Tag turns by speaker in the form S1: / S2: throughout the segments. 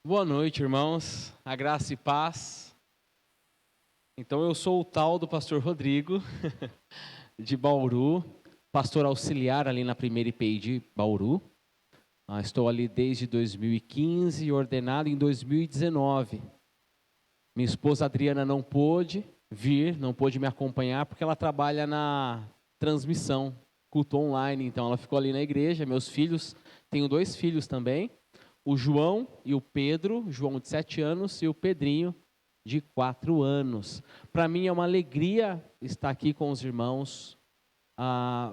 S1: Boa noite, irmãos. A graça e paz. Então, eu sou o tal do pastor Rodrigo, de Bauru, pastor auxiliar ali na primeira IPI de Bauru. Estou ali desde 2015 e ordenado em 2019. Minha esposa Adriana não pôde vir, não pôde me acompanhar, porque ela trabalha na transmissão, culto online. Então, ela ficou ali na igreja. Meus filhos, tenho 2 filhos também. O João e o Pedro, João de 7 anos e o Pedrinho de 4 anos. Para mim é uma alegria estar aqui com os irmãos,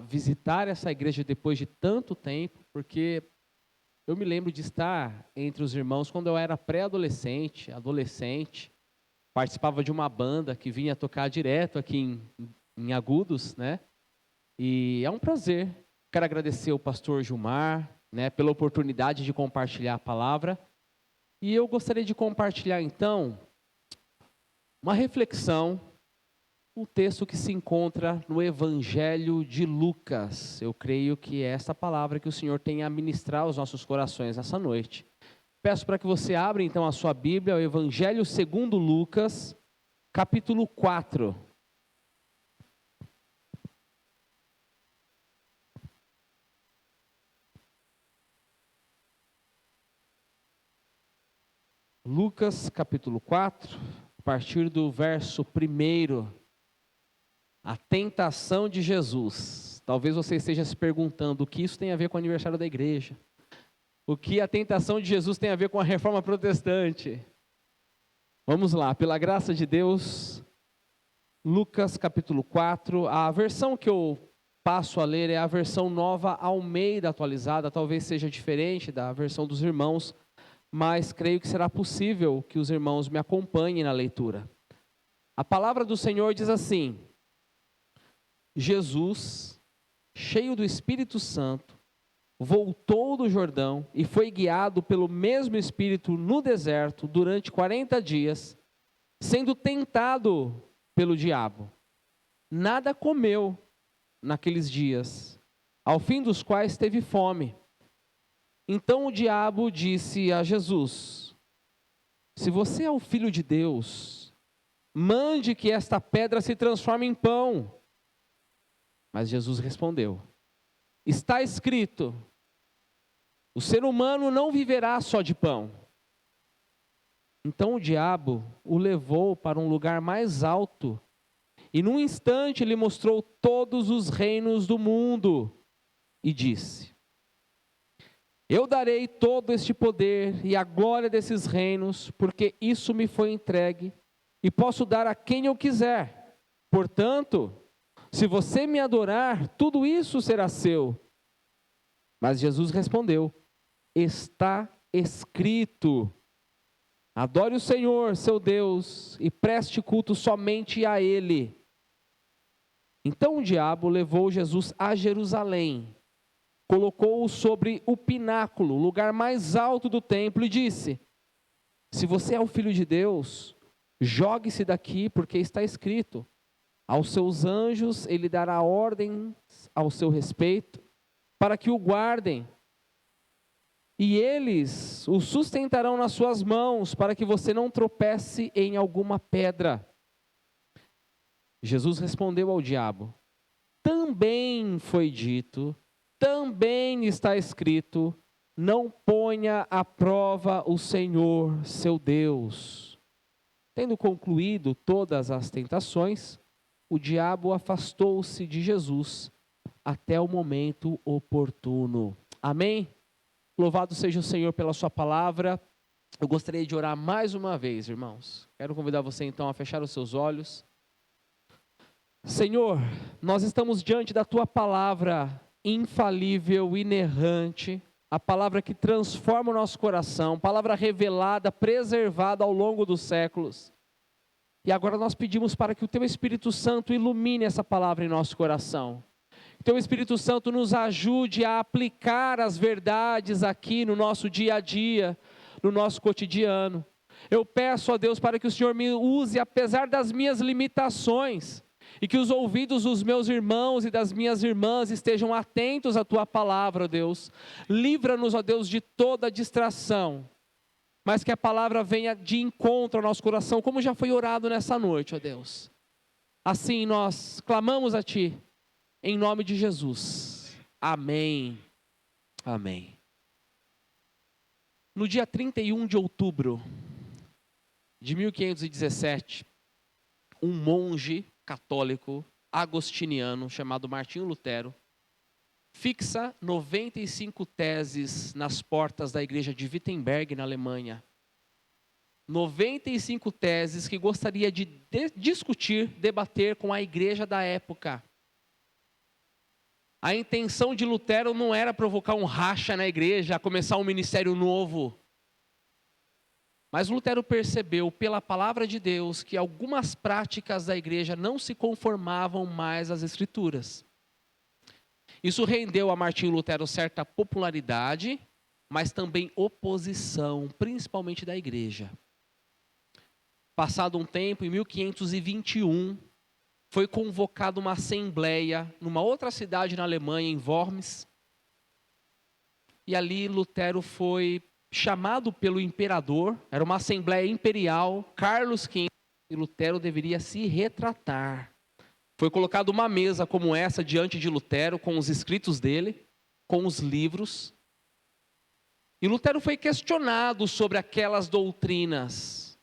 S1: visitar essa igreja depois de tanto tempo, porque eu me lembro de estar entre os irmãos quando eu era pré-adolescente, adolescente, participava de uma banda que vinha tocar direto aqui em Agudos, né? E é um prazer. Quero agradecer ao pastor Gilmar, pela oportunidade de compartilhar a palavra. E eu gostaria de compartilhar, então, uma reflexão, um texto que se encontra no Evangelho de Lucas. Eu creio que é essa palavra que o Senhor tem a ministrar aos nossos corações nessa noite. Peço para que você abra, então, a sua Bíblia, o Evangelho segundo Lucas, capítulo 4. Lucas, capítulo 4, a partir do verso 1, a tentação de Jesus. Talvez você esteja se perguntando o que isso tem a ver com o aniversário da igreja. O que a tentação de Jesus tem a ver com a reforma protestante. Vamos lá, pela graça de Deus, Lucas capítulo 4, a versão que eu passo a ler é a versão Nova Almeida atualizada, talvez seja diferente da versão dos irmãos, mas creio que será possível que os irmãos me acompanhem na leitura. A palavra do Senhor diz assim: Jesus, cheio do Espírito Santo, voltou do Jordão e foi guiado pelo mesmo Espírito no deserto durante 40 dias, sendo tentado pelo diabo. Nada comeu naqueles dias, ao fim dos quais teve fome. Então o diabo disse a Jesus: se você é o Filho de Deus, mande que esta pedra se transforme em pão. Mas Jesus respondeu: está escrito, o ser humano não viverá só de pão. Então o diabo o levou para um lugar mais alto, e num instante lhe mostrou todos os reinos do mundo, e disse: eu darei todo este poder e a glória desses reinos, porque isso me foi entregue, e posso dar a quem eu quiser. Portanto, se você me adorar, tudo isso será seu. Mas Jesus respondeu: está escrito, adore o Senhor, seu Deus, e preste culto somente a Ele. Então o diabo levou Jesus a Jerusalém, colocou-o sobre o pináculo, o lugar mais alto do templo, e disse: se você é o Filho de Deus, jogue-se daqui, porque está escrito, aos seus anjos ele dará ordens ao seu respeito, para que o guardem, e eles o sustentarão nas suas mãos, para que você não tropece em alguma pedra. Jesus respondeu ao diabo: também foi dito, também está escrito, não ponha à prova o Senhor, seu Deus. Tendo concluído todas as tentações, o diabo afastou-se de Jesus até o momento oportuno. Amém? Louvado seja o Senhor pela sua palavra. Eu gostaria de orar mais uma vez, irmãos. Quero convidar você então a fechar os seus olhos. Senhor, nós estamos diante da tua palavra infalível, inerrante, a palavra que transforma o nosso coração, palavra revelada, preservada ao longo dos séculos. E agora nós pedimos para que o teu Espírito Santo ilumine essa palavra em nosso coração. Que o teu Espírito Santo nos ajude a aplicar as verdades aqui no nosso dia a dia, no nosso cotidiano. Eu peço a Deus para que o Senhor me use apesar das minhas limitações, e que os ouvidos dos meus irmãos e das minhas irmãs estejam atentos à tua palavra, ó Deus. Livra-nos, ó Deus, de toda distração, mas que a palavra venha de encontro ao nosso coração, como já foi orado nessa noite, ó Deus. Assim nós clamamos a Ti, em nome de Jesus. Amém. Amém. No dia 31 de outubro de 1517, um monge católico agostiniano chamado Martinho Lutero fixa 95 teses nas portas da igreja de Wittenberg, na Alemanha. 95 teses que gostaria de discutir, debater com a igreja da época. A intenção de Lutero não era provocar um racha na igreja, começar um ministério novo. Mas Lutero percebeu pela palavra de Deus que algumas práticas da igreja não se conformavam mais às Escrituras. Isso rendeu a Martinho Lutero certa popularidade, mas também oposição, principalmente da igreja. Passado um tempo, em 1521, foi convocada uma assembleia numa outra cidade na Alemanha, em Worms. E ali Lutero foi chamado pelo imperador, era uma assembleia imperial, Carlos V, e Lutero deveria se retratar. Foi colocada uma mesa como essa diante de Lutero, com os escritos dele, com os livros. E Lutero foi questionado sobre aquelas doutrinas.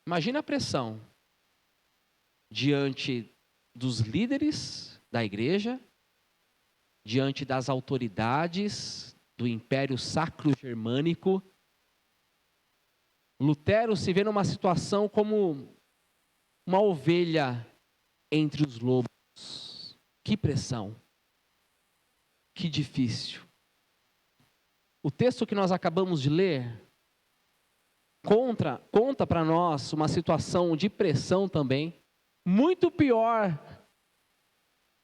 S1: Imagina a pressão diante dos líderes da igreja, diante das autoridades do Império Sacro Germânico. Lutero se vê numa situação como uma ovelha entre os lobos. Que pressão, que difícil. O texto que nós acabamos de ler conta para nós uma situação de pressão também, muito pior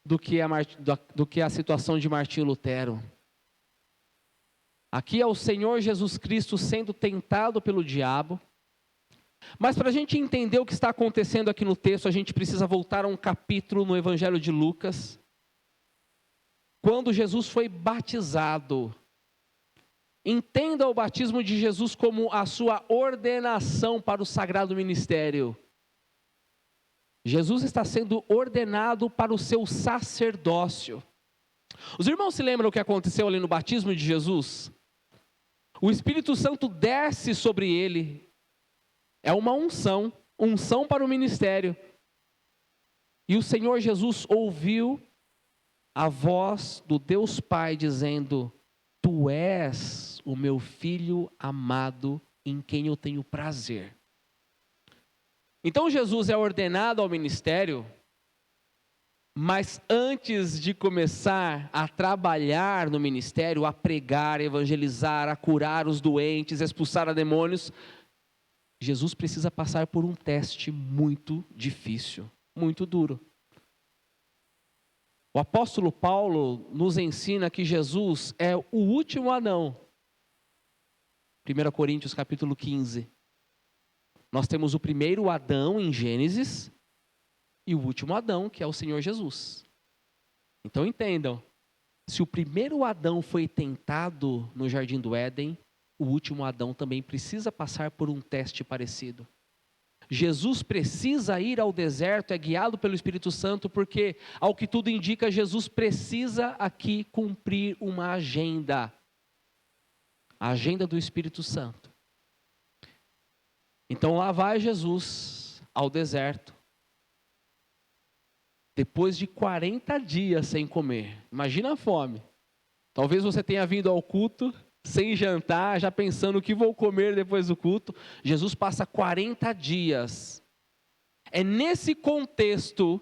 S1: do que a situação de Martinho Lutero. Aqui é o Senhor Jesus Cristo sendo tentado pelo diabo. Mas para a gente entender o que está acontecendo aqui no texto, a gente precisa voltar a um capítulo no Evangelho de Lucas. Quando Jesus foi batizado. Entenda o batismo de Jesus como a sua ordenação para o sagrado ministério. Jesus está sendo ordenado para o seu sacerdócio. Os irmãos se lembram o que aconteceu ali no batismo de Jesus? O Espírito Santo desce sobre ele. É uma unção para o ministério. E o Senhor Jesus ouviu a voz do Deus Pai dizendo: Tu és o meu filho amado, em quem eu tenho prazer. Então Jesus é ordenado ao ministério, mas antes de começar a trabalhar no ministério, a pregar, evangelizar, a curar os doentes, expulsar demônios, Jesus precisa passar por um teste muito difícil, muito duro. O apóstolo Paulo nos ensina que Jesus é o último Adão. 1 Coríntios capítulo 15. Nós temos o primeiro Adão em Gênesis e o último Adão, que é o Senhor Jesus. Então entendam, se o primeiro Adão foi tentado no Jardim do Éden, o último Adão também precisa passar por um teste parecido. Jesus precisa ir ao deserto, é guiado pelo Espírito Santo, porque, ao que tudo indica, Jesus precisa aqui cumprir uma agenda. A agenda do Espírito Santo. Então lá vai Jesus ao deserto. Depois de 40 dias sem comer. Imagina a fome. Talvez você tenha vindo ao culto sem jantar, já pensando o que vou comer depois do culto. Jesus passa 40 dias. É nesse contexto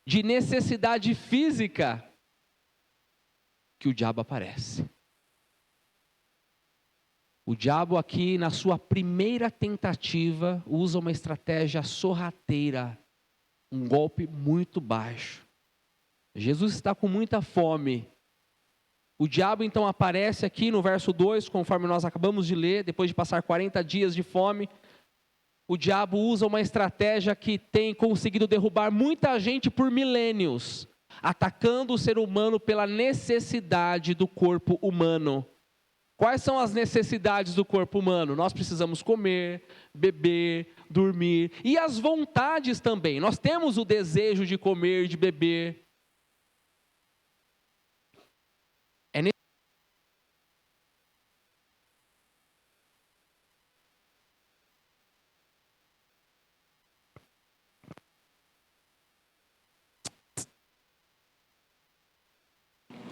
S1: de necessidade física que o diabo aparece. O diabo aqui, na sua primeira tentativa, usa uma estratégia sorrateira, um golpe muito baixo. Jesus está com muita fome. O diabo então aparece aqui no verso 2, conforme nós acabamos de ler, depois de passar 40 dias de fome. O diabo usa uma estratégia que tem conseguido derrubar muita gente por milênios, atacando o ser humano pela necessidade do corpo humano. Quais são as necessidades do corpo humano? Nós precisamos comer, beber, dormir. E as vontades também. Nós temos o desejo de comer, de beber.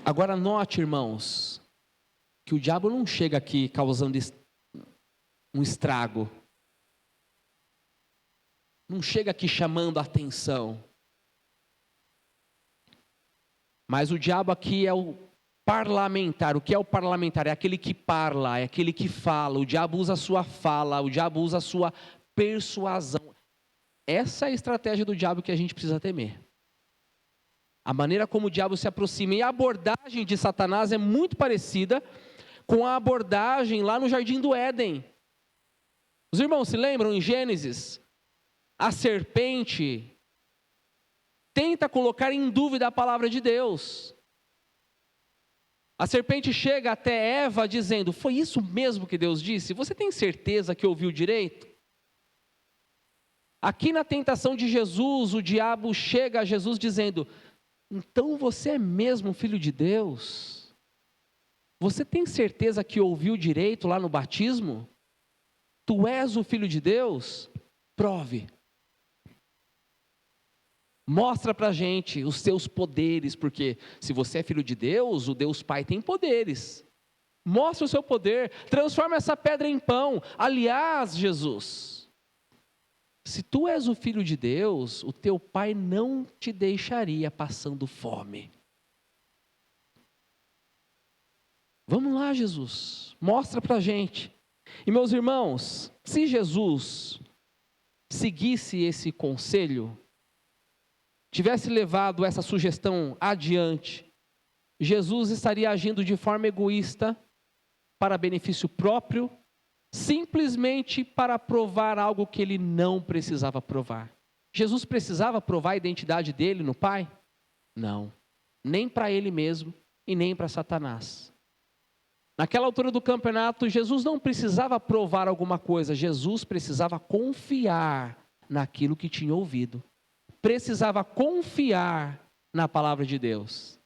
S1: Agora note, irmãos, que o diabo não chega aqui causando um estrago. Não chega aqui chamando a atenção. Mas o diabo aqui é o parlamentar. O que é o parlamentar? É aquele que parla, é aquele que fala. O diabo usa a sua fala, o diabo usa a sua persuasão. Essa é a estratégia do diabo que a gente precisa temer. A maneira como o diabo se aproxima. E a abordagem de Satanás é muito parecida com a abordagem lá no Jardim do Éden. Os irmãos se lembram em Gênesis? A serpente tenta colocar em dúvida a palavra de Deus. A serpente chega até Eva dizendo: foi isso mesmo que Deus disse? Você tem certeza que ouviu direito? Aqui na tentação de Jesus, o diabo chega a Jesus dizendo: então você é mesmo filho de Deus? Você tem certeza que ouviu direito lá no batismo? Tu és o filho de Deus? Prove. Mostra pra gente os seus poderes, porque se você é filho de Deus, o Deus Pai tem poderes. Mostra o seu poder, transforma essa pedra em pão. Aliás, Jesus, se tu és o filho de Deus, o teu Pai não te deixaria passando fome. Vamos lá, Jesus, mostra pra gente. E meus irmãos, se Jesus seguisse esse conselho, tivesse levado essa sugestão adiante, Jesus estaria agindo de forma egoísta, para benefício próprio, simplesmente para provar algo que ele não precisava provar. Jesus precisava provar a identidade dele no Pai? Não, nem para ele mesmo e nem para Satanás. Naquela altura do campeonato, Jesus não precisava provar alguma coisa, Jesus precisava confiar naquilo que tinha ouvido. Precisava confiar na palavra de Deus.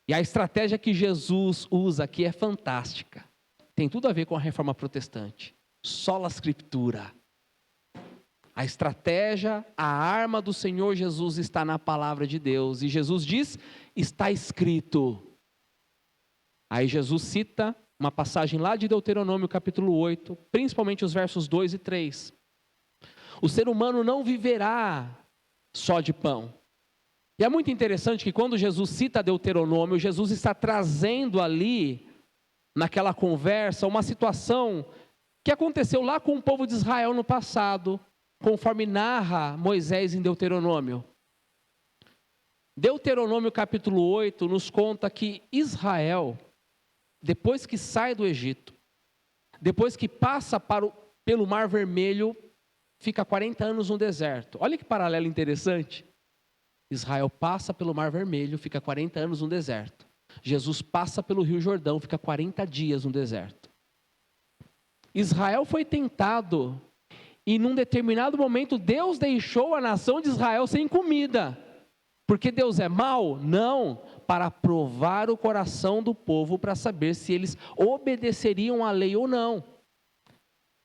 S1: E a estratégia que Jesus usa aqui é fantástica. Tem tudo a ver com a reforma protestante. Sola Scriptura. A estratégia, a arma do Senhor Jesus está na palavra de Deus. E Jesus diz: está escrito. Aí Jesus cita uma passagem lá de Deuteronômio capítulo 8, principalmente os versos 2 e 3. O ser humano não viverá só de pão. E é muito interessante que quando Jesus cita Deuteronômio, Jesus está trazendo ali, naquela conversa, uma situação que aconteceu lá com o povo de Israel no passado, conforme narra Moisés em Deuteronômio. Deuteronômio capítulo 8 nos conta que Israel, depois que sai do Egito, depois que passa pelo Mar Vermelho, fica 40 anos no deserto. Olha que paralelo interessante. Israel passa pelo Mar Vermelho, fica 40 anos no deserto. Jesus passa pelo Rio Jordão, fica 40 dias no deserto. Israel foi tentado e num determinado momento Deus deixou a nação de Israel sem comida. Porque Deus é mau? Não, para provar o coração do povo para saber se eles obedeceriam à lei ou não.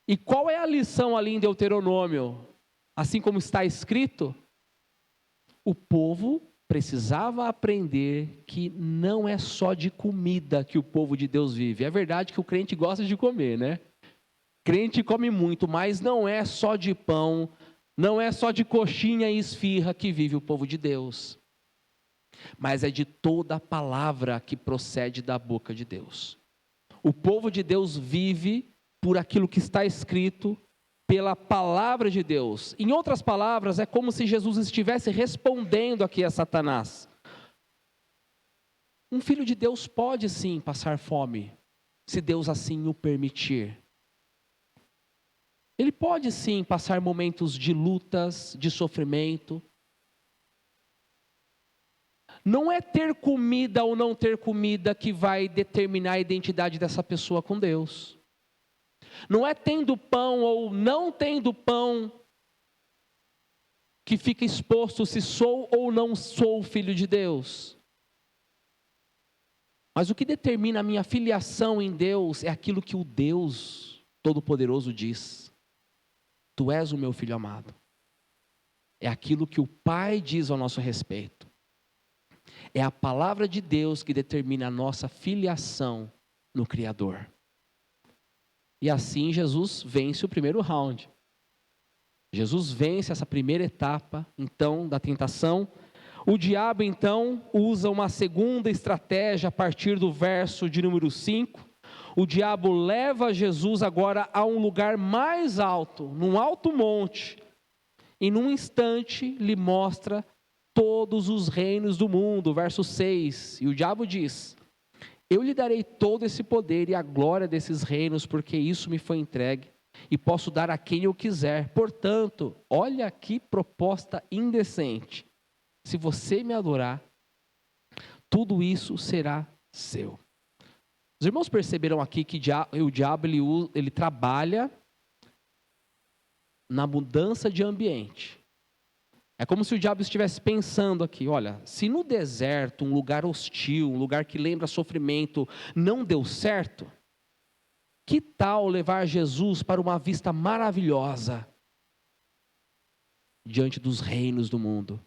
S1: E qual é a lição ali em Deuteronômio? Assim como está escrito, o povo precisava aprender que não é só de comida que o povo de Deus vive. É verdade que o crente gosta de comer, né? Crente come muito, mas não é só de pão, não é só de coxinha e esfirra que vive o povo de Deus. Mas é de toda a palavra que procede da boca de Deus. O povo de Deus vive por aquilo que está escrito, pela palavra de Deus. Em outras palavras, é como se Jesus estivesse respondendo aqui a Satanás. Um filho de Deus pode sim passar fome, se Deus assim o permitir. Ele pode sim passar momentos de lutas, de sofrimento. Não é ter comida ou não ter comida que vai determinar a identidade dessa pessoa com Deus. Não é tendo pão ou não tendo pão que fica exposto se sou ou não sou filho de Deus. Mas o que determina a minha filiação em Deus é aquilo que o Deus Todo-Poderoso diz. Tu és o meu filho amado. É aquilo que o Pai diz ao nosso respeito. É a palavra de Deus que determina a nossa filiação no Criador. E assim Jesus vence o primeiro round. Jesus vence essa primeira etapa, então, da tentação. O diabo, então, usa uma segunda estratégia a partir do verso de número 5. O diabo leva Jesus agora a um lugar mais alto, num alto monte. E num instante lhe mostra todos os reinos do mundo. Verso 6. E o diabo diz: eu lhe darei todo esse poder e a glória desses reinos, porque isso me foi entregue. E posso dar a quem eu quiser. Portanto, olha que proposta indecente. Se você me adorar, tudo isso será seu. Os irmãos perceberam aqui que o diabo ele trabalha na mudança de ambiente. É como se o diabo estivesse pensando aqui, olha, se no deserto, um lugar hostil, um lugar que lembra sofrimento, não deu certo, que tal levar Jesus para uma vista maravilhosa diante dos reinos do mundo?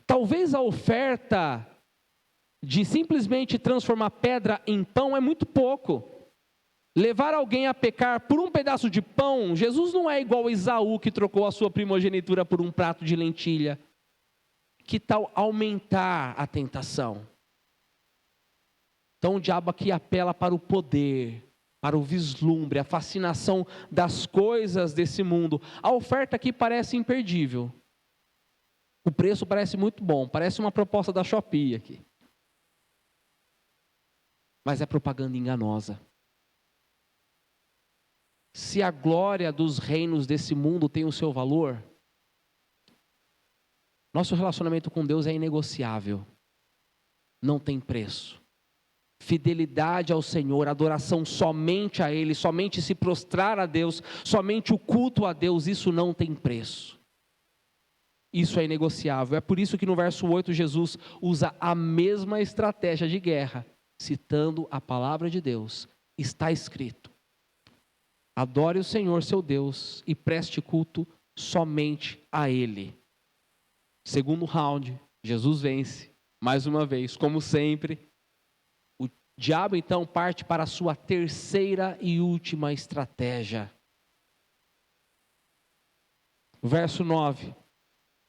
S1: Talvez a oferta de simplesmente transformar pedra em pão é muito pouco. Levar alguém a pecar por um pedaço de pão, Jesus não é igual a Esaú que trocou a sua primogenitura por um prato de lentilha. Que tal aumentar a tentação? Então o diabo aqui apela para o poder, para o vislumbre, a fascinação das coisas desse mundo. A oferta aqui parece imperdível. O preço parece muito bom, parece uma proposta da Shopee aqui. Mas é propaganda enganosa. Se a glória dos reinos desse mundo tem o seu valor, nosso relacionamento com Deus é inegociável. Não tem preço. Fidelidade ao Senhor, adoração somente a Ele, somente se prostrar a Deus, somente o culto a Deus, isso não tem preço. Isso é inegociável. É por isso que no verso 8 Jesus usa a mesma estratégia de guerra, citando a palavra de Deus. Está escrito: adore o Senhor seu Deus e preste culto somente a Ele. Segundo round, Jesus vence, mais uma vez, como sempre. O diabo então parte para a sua terceira e última estratégia. Verso 9.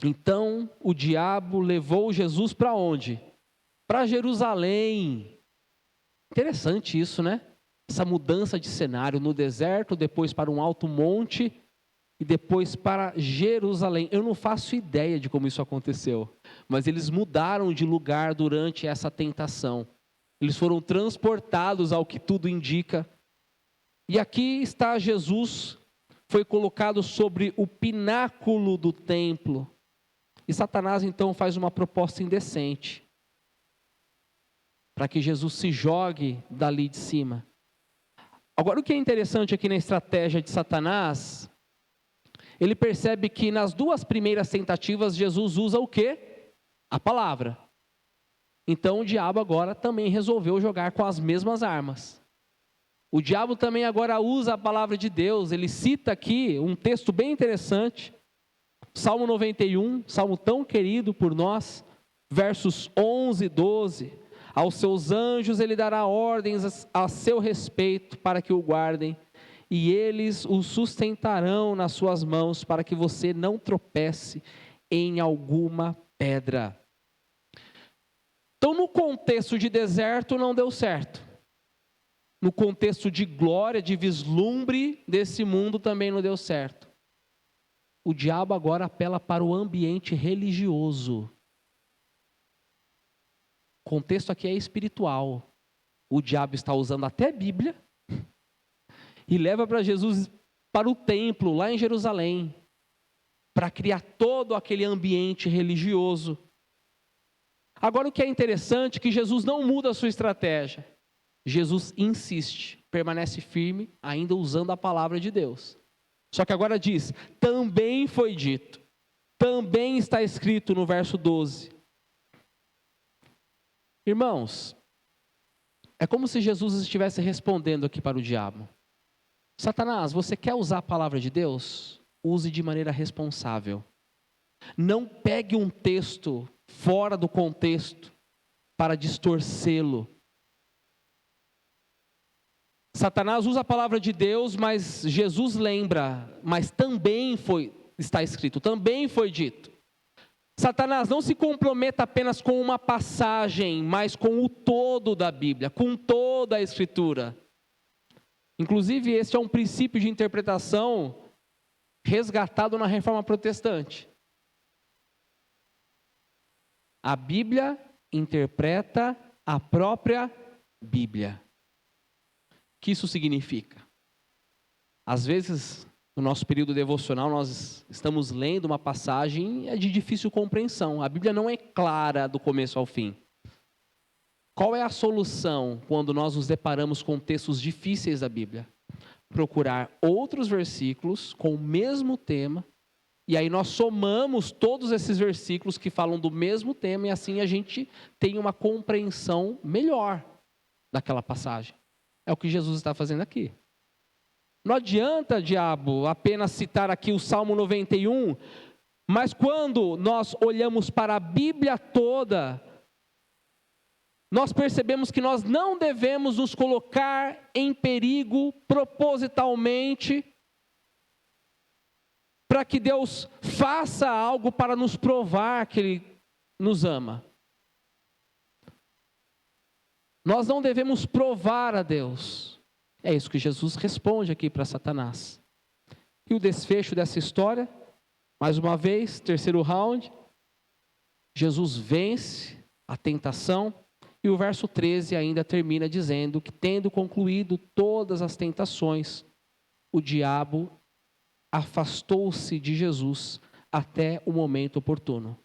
S1: Então o diabo levou Jesus para onde? Para Jerusalém. Interessante isso, né? Essa mudança de cenário no deserto, depois para um alto monte e depois para Jerusalém. Eu não faço ideia de como isso aconteceu, mas eles mudaram de lugar durante essa tentação. Eles foram transportados ao que tudo indica. E aqui está Jesus, foi colocado sobre o pináculo do templo. E Satanás então faz uma proposta indecente, para que Jesus se jogue dali de cima. Agora o que é interessante aqui na estratégia de Satanás, ele percebe que nas duas primeiras tentativas Jesus usa o quê? A palavra. Então o diabo agora também resolveu jogar com as mesmas armas. O diabo também agora usa a palavra de Deus. Ele cita aqui um texto bem interessante, Salmo 91, salmo tão querido por nós, versos 11 e 12. Aos seus anjos ele dará ordens a seu respeito para que o guardem, e eles o sustentarão nas suas mãos para que você não tropece em alguma pedra. Então, no contexto de deserto não deu certo. No contexto de glória, de vislumbre desse mundo também não deu certo. O diabo agora apela para o ambiente religioso. O contexto aqui é espiritual. O diabo está usando até a Bíblia e leva para Jesus para o templo, lá em Jerusalém, para criar todo aquele ambiente religioso. Agora o que é interessante é que Jesus não muda a sua estratégia. Jesus insiste, permanece firme, ainda usando a palavra de Deus. Só que agora diz, também foi dito, também está escrito no verso 12. Irmãos, é como se Jesus estivesse respondendo aqui para o diabo. Satanás, você quer usar a palavra de Deus? Use de maneira responsável. Não pegue um texto fora do contexto para distorcê-lo. Satanás usa a palavra de Deus, mas Jesus lembra, mas também está escrito, também foi dito. Satanás, não se comprometa apenas com uma passagem, mas com o todo da Bíblia, com toda a Escritura. Inclusive, este é um princípio de interpretação resgatado na Reforma Protestante. A Bíblia interpreta a própria Bíblia. O que isso significa? Às vezes, no nosso período devocional, nós estamos lendo uma passagem de difícil compreensão. A Bíblia não é clara do começo ao fim. Qual é a solução quando nós nos deparamos com textos difíceis da Bíblia? Procurar outros versículos com o mesmo tema, e aí nós somamos todos esses versículos que falam do mesmo tema, e assim a gente tem uma compreensão melhor daquela passagem. É o que Jesus está fazendo aqui. Não adianta, diabo, apenas citar aqui o Salmo 91, mas quando nós olhamos para a Bíblia toda, nós percebemos que nós não devemos nos colocar em perigo propositalmente para que Deus faça algo para nos provar que Ele nos ama. Nós não devemos provar a Deus. É isso que Jesus responde aqui para Satanás. E o desfecho dessa história, mais uma vez, terceiro round, Jesus vence a tentação, e o verso 13 ainda termina dizendo que, tendo concluído todas as tentações, o diabo afastou-se de Jesus até o momento oportuno.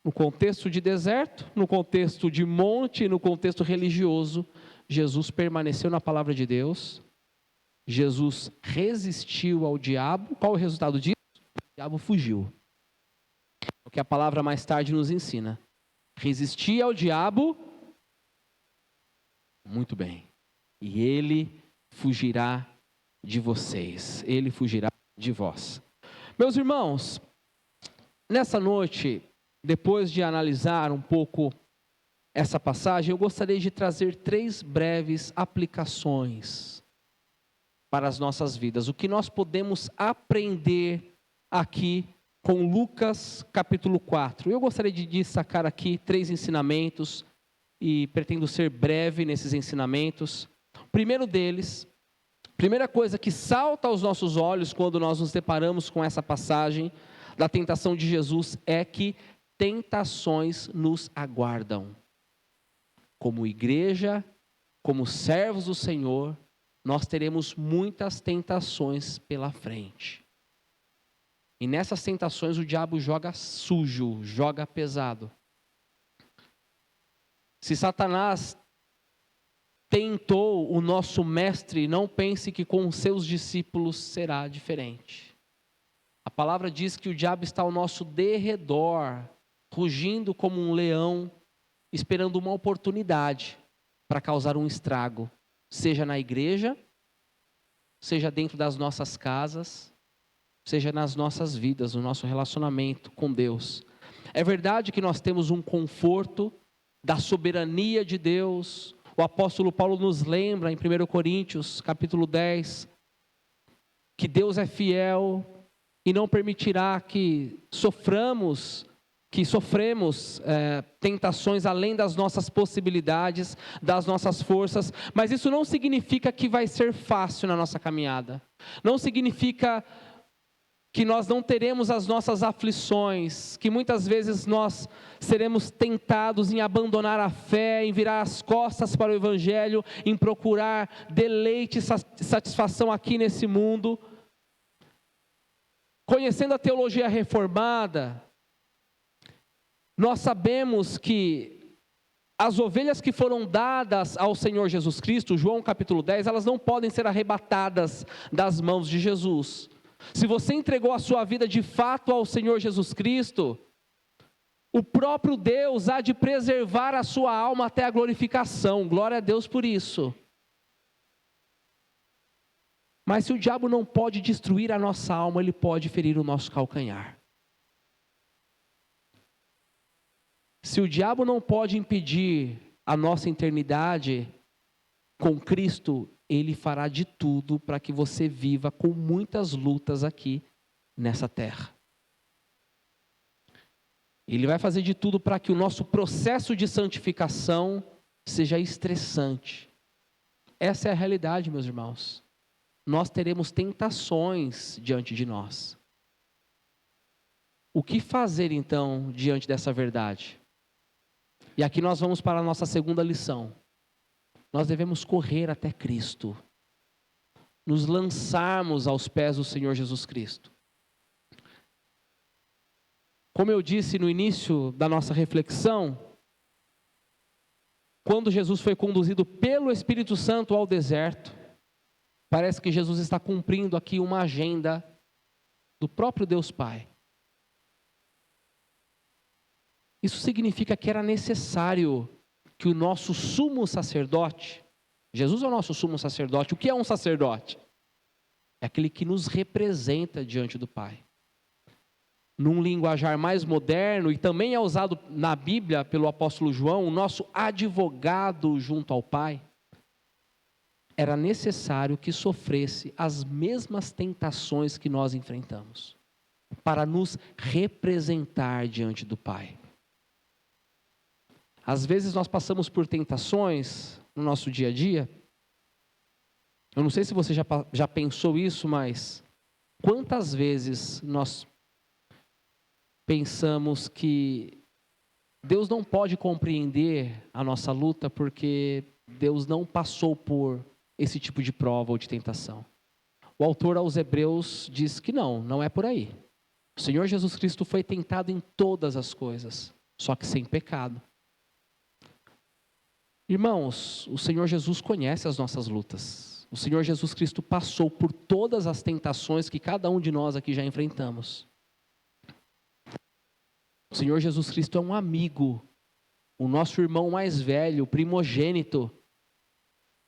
S1: No contexto de deserto, no contexto de monte, no contexto religioso, Jesus permaneceu na palavra de Deus. Jesus resistiu ao diabo. Qual é o resultado disso? O diabo fugiu. O que a palavra mais tarde nos ensina. Resistir ao diabo, muito bem, e ele fugirá de vocês. Ele fugirá de vós. Meus irmãos, nessa noite, depois de analisar um pouco essa passagem, eu gostaria de trazer 3 breves aplicações para as nossas vidas. O que nós podemos aprender aqui com Lucas capítulo 4. Eu gostaria de destacar aqui 3 ensinamentos e pretendo ser breve nesses ensinamentos. O primeiro deles, primeira coisa que salta aos nossos olhos quando nós nos deparamos com essa passagem da tentação de Jesus é que tentações nos aguardam. Como igreja, como servos do Senhor, nós teremos muitas tentações pela frente. E nessas tentações o diabo joga sujo, joga pesado. Se Satanás tentou o nosso mestre, não pense que com os seus discípulos será diferente. A palavra diz que o diabo está ao nosso derredor, rugindo como um leão, esperando uma oportunidade para causar um estrago, seja na igreja, seja dentro das nossas casas, seja nas nossas vidas, no nosso relacionamento com Deus. É verdade que nós temos um conforto da soberania de Deus. O apóstolo Paulo nos lembra em 1 Coríntios, capítulo 10, que Deus é fiel e não permitirá que sofremos tentações além das nossas possibilidades, das nossas forças, mas isso não significa que vai ser fácil na nossa caminhada, não significa que nós não teremos as nossas aflições, que muitas vezes nós seremos tentados em abandonar a fé, em virar as costas para o Evangelho, em procurar deleite e satisfação aqui nesse mundo. Conhecendo a teologia reformada, nós sabemos que As ovelhas que foram dadas ao Senhor Jesus Cristo, João capítulo 10, elas não podem ser arrebatadas das mãos de Jesus. Se você entregou a sua vida de fato ao Senhor Jesus Cristo, o próprio Deus há de preservar a sua alma até a glorificação. Glória a Deus por isso. Mas se o diabo não pode destruir a nossa alma, ele pode ferir o nosso calcanhar. Se o diabo não pode impedir a nossa eternidade com Cristo, ele fará de tudo para que você viva com muitas lutas aqui nessa terra. Ele vai fazer de tudo para que o nosso processo de santificação seja estressante. Essa é a realidade, meus irmãos. Nós teremos tentações diante de nós. O que fazer então diante dessa verdade? E aqui nós vamos para a nossa segunda lição. Nós devemos correr até Cristo, nos lançarmos aos pés do Senhor Jesus Cristo. Como eu disse no início da nossa reflexão, quando Jesus foi conduzido pelo Espírito Santo ao deserto, parece que Jesus está cumprindo aqui uma agenda do próprio Deus Pai. Isso significa que era necessário que o nosso sumo sacerdote, Jesus é o nosso sumo sacerdote. O que é um sacerdote? É aquele que nos representa diante do Pai. Num linguajar mais moderno, e também é usado na Bíblia pelo apóstolo João, o nosso advogado junto ao Pai, era necessário que sofresse as mesmas tentações que nós enfrentamos, para nos representar diante do Pai. Às vezes nós passamos por tentações no nosso dia a dia. Eu não sei se você já pensou isso, mas quantas vezes nós pensamos que Deus não pode compreender a nossa luta porque Deus não passou por esse tipo de prova ou de tentação. O autor aos Hebreus diz que não é por aí. O Senhor Jesus Cristo foi tentado em todas as coisas, só que sem pecado. Irmãos, o Senhor Jesus conhece as nossas lutas. O Senhor Jesus Cristo passou por todas as tentações que cada um de nós aqui já enfrentamos. O Senhor Jesus Cristo é um amigo, o nosso irmão mais velho, primogênito,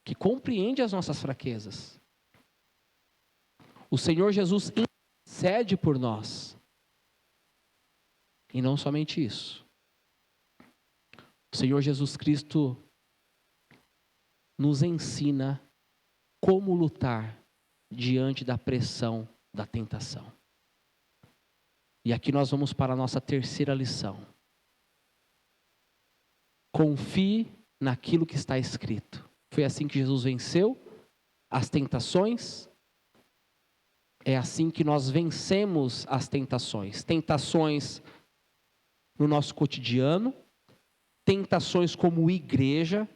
S1: que compreende as nossas fraquezas. O Senhor Jesus intercede por nós. E não somente isso. O Senhor Jesus Cristo nos ensina como lutar diante da pressão da tentação. E aqui nós vamos para a nossa terceira lição. Confie naquilo que está escrito. Foi assim que Jesus venceu as tentações. É assim que nós vencemos as tentações. Tentações no nosso cotidiano, tentações como igreja.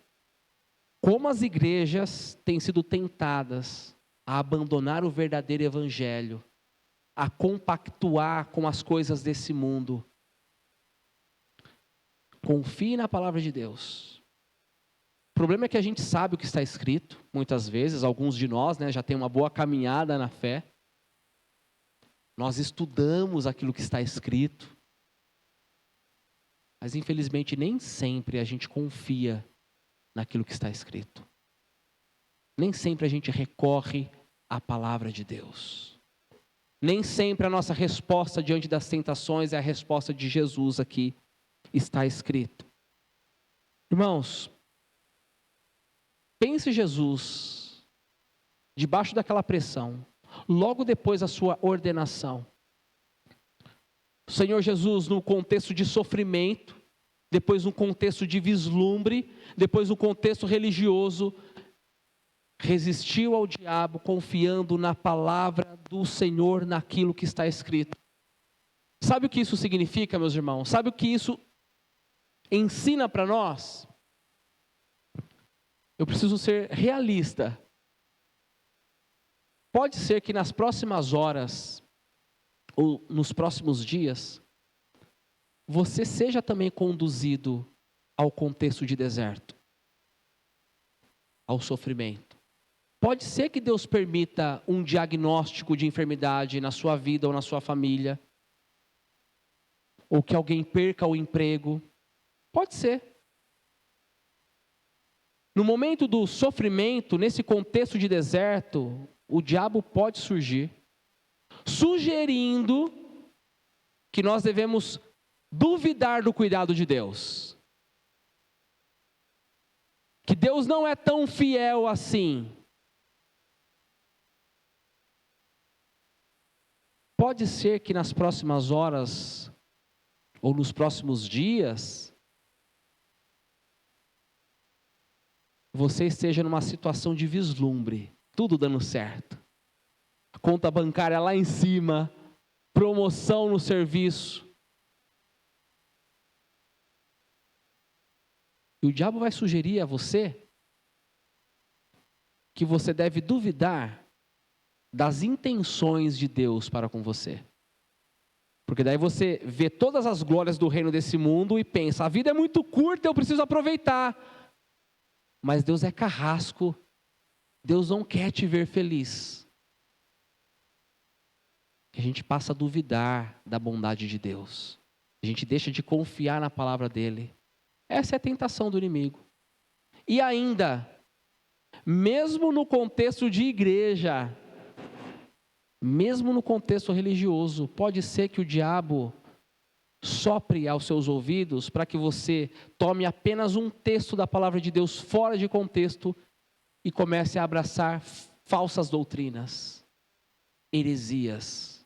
S1: Como as igrejas têm sido tentadas a abandonar o verdadeiro evangelho, a compactuar com as coisas desse mundo. Confie na palavra de Deus. O problema é que a gente sabe o que está escrito, muitas vezes, alguns de nós, já tem uma boa caminhada na fé. Nós estudamos aquilo que está escrito, mas infelizmente nem sempre a gente confia naquilo que está escrito. Nem sempre a gente recorre à palavra de Deus. Nem sempre a nossa resposta diante das tentações é a resposta de Jesus aqui está escrito. Irmãos, pense Jesus debaixo daquela pressão, logo depois da sua ordenação. O Senhor Jesus no contexto de sofrimento, depois no contexto de vislumbre, depois no contexto religioso, resistiu ao diabo confiando na palavra do Senhor, naquilo que está escrito. Sabe o que isso significa, meus irmãos? Sabe o que isso ensina para nós? Eu preciso ser realista. Pode ser que nas próximas horas, ou nos próximos dias, você seja também conduzido ao contexto de deserto, ao sofrimento. Pode ser que Deus permita um diagnóstico de enfermidade na sua vida ou na sua família, ou que alguém perca o emprego. Pode ser. No momento do sofrimento, nesse contexto de deserto, o diabo pode surgir, sugerindo que nós devemos duvidar do cuidado de Deus. Que Deus não é tão fiel assim. Pode ser que nas próximas horas, ou nos próximos dias, você esteja numa situação de vislumbre, tudo dando certo. Conta bancária lá em cima, promoção no serviço. E o diabo vai sugerir a você que você deve duvidar das intenções de Deus para com você. Porque daí você vê todas as glórias do reino desse mundo e pensa, a vida é muito curta, eu preciso aproveitar. Mas Deus é carrasco, Deus não quer te ver feliz. A gente passa a duvidar da bondade de Deus. A gente deixa de confiar na palavra dele. Essa é a tentação do inimigo. E ainda, mesmo no contexto de igreja, mesmo no contexto religioso, pode ser que o diabo sopre aos seus ouvidos para que você tome apenas um texto da palavra de Deus fora de contexto e comece a abraçar falsas doutrinas, heresias.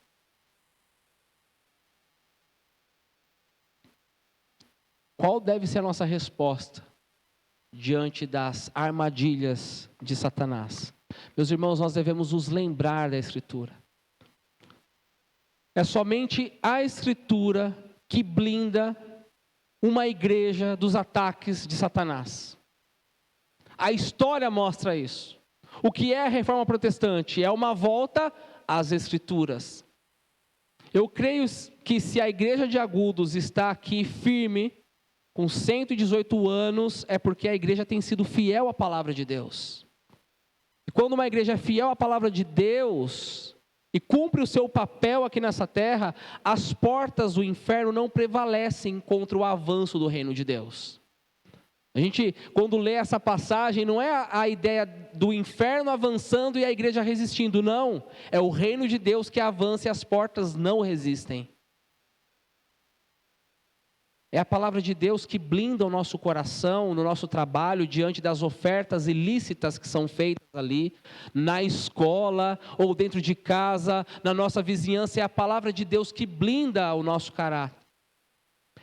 S1: Qual deve ser a nossa resposta diante das armadilhas de Satanás? Meus irmãos, nós devemos nos lembrar da Escritura. É somente a Escritura que blinda uma igreja dos ataques de Satanás. A história mostra isso. O que é a reforma protestante? É uma volta às Escrituras. Eu creio que se a igreja de Agudos está aqui firme, com 118 anos, é porque a igreja tem sido fiel à palavra de Deus. E quando uma igreja é fiel à palavra de Deus e cumpre o seu papel aqui nessa terra, as portas do inferno não prevalecem contra o avanço do reino de Deus. A gente, quando lê essa passagem, não é a ideia do inferno avançando e a igreja resistindo, não. É o reino de Deus que avança e as portas não resistem. É a palavra de Deus que blinda o nosso coração, no nosso trabalho, diante das ofertas ilícitas que são feitas ali, na escola ou dentro de casa, na nossa vizinhança. É a palavra de Deus que blinda o nosso caráter.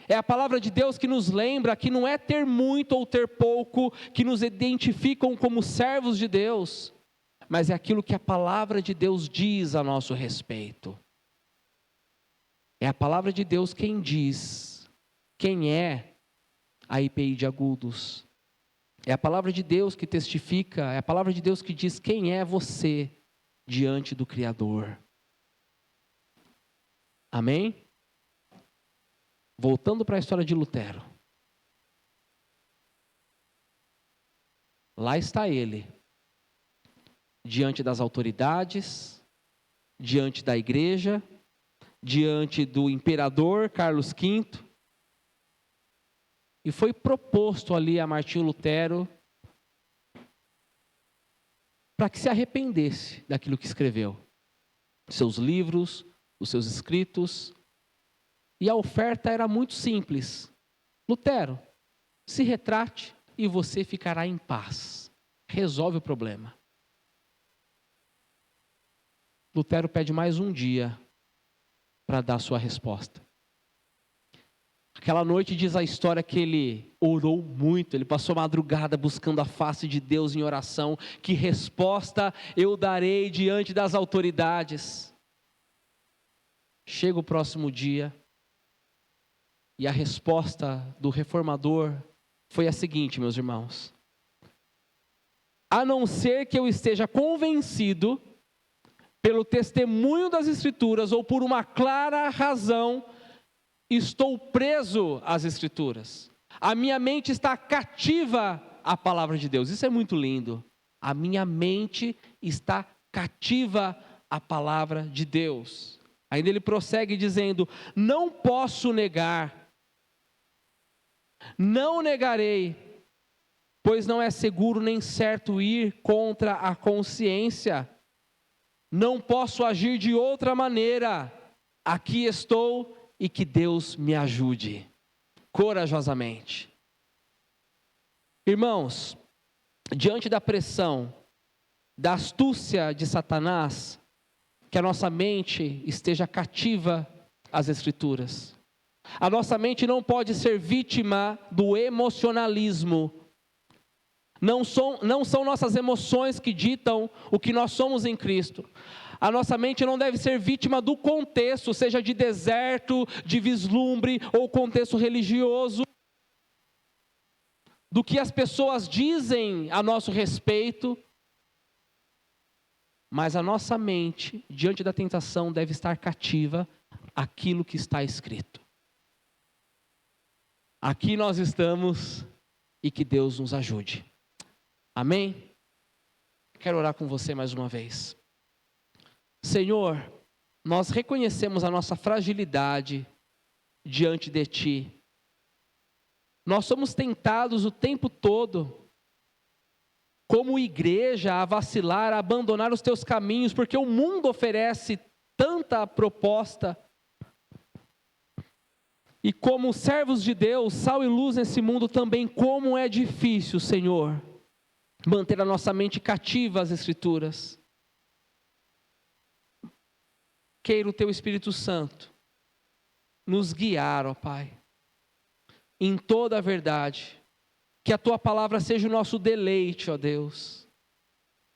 S1: É a palavra de Deus que nos lembra que não é ter muito ou ter pouco que nos identificam como servos de Deus, mas é aquilo que a palavra de Deus diz a nosso respeito. É a palavra de Deus quem diz quem é a IPI de Agudos. É a palavra de Deus que testifica, é a palavra de Deus que diz quem é você diante do Criador. Amém? Voltando para a história de Lutero. Lá está ele, diante das autoridades, diante da igreja, diante do imperador Carlos V, e foi proposto ali a Martinho Lutero para que se arrependesse daquilo que escreveu. Seus livros, os seus escritos. E a oferta era muito simples. Lutero, se retrate e você ficará em paz. Resolve o problema. Lutero pede mais um dia para dar sua resposta. Aquela noite diz a história que ele orou muito, ele passou a madrugada buscando a face de Deus em oração. Que resposta eu darei diante das autoridades? Chega o próximo dia e a resposta do reformador foi a seguinte, meus irmãos: a não ser que eu esteja convencido pelo testemunho das Escrituras ou por uma clara razão, estou preso às Escrituras. A minha mente está cativa à palavra de Deus. Isso é muito lindo. A minha mente está cativa à palavra de Deus. Ainda ele prossegue dizendo: não posso negar, não negarei, pois não é seguro nem certo ir contra a consciência. Não posso agir de outra maneira. Aqui estou e que Deus me ajude. Corajosamente. Irmãos, diante da pressão, da astúcia de Satanás, que a nossa mente esteja cativa às Escrituras. A nossa mente não pode ser vítima do emocionalismo. Não são nossas emoções que ditam o que nós somos em Cristo. A nossa mente não deve ser vítima do contexto, seja de deserto, de vislumbre ou contexto religioso, do que as pessoas dizem a nosso respeito. Mas a nossa mente, diante da tentação, deve estar cativa àquilo que está escrito. Aqui nós estamos e que Deus nos ajude. Amém? Quero orar com você mais uma vez. Senhor, nós reconhecemos a nossa fragilidade diante de Ti. Nós somos tentados o tempo todo, como igreja, a vacilar, a abandonar os Teus caminhos, porque o mundo oferece tanta proposta. E como servos de Deus, sal e luz nesse mundo também, como é difícil, Senhor, manter a nossa mente cativa às Escrituras. Queira o Teu Espírito Santo nos guiar, ó Pai, em toda a verdade. Que a Tua palavra seja o nosso deleite, ó Deus.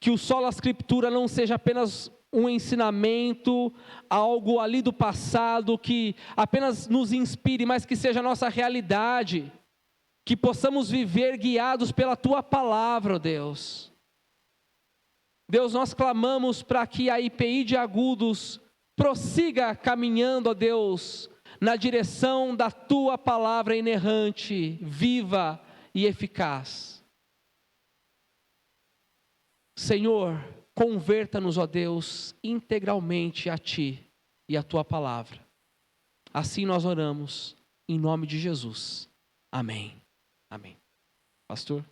S1: Que o sola Escritura não seja apenas um ensinamento, algo ali do passado que apenas nos inspire, mas que seja a nossa realidade. Que possamos viver guiados pela Tua palavra, ó Deus. Deus, nós clamamos para que a IPI de Agudos prossiga caminhando, ó Deus, na direção da Tua palavra inerrante, viva e eficaz. Senhor, converta-nos, ó Deus, integralmente a Ti e a Tua palavra. Assim nós oramos, em nome de Jesus. Amém. Amém. Pastor?